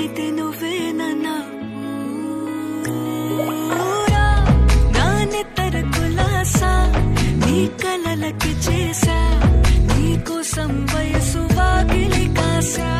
నమ్మితే నువ్వేనన్నా ఊరా నా నెత్తర కులాసా నీ కలలకి చేసా నీ కోసం వయసు వాకిలి కాసా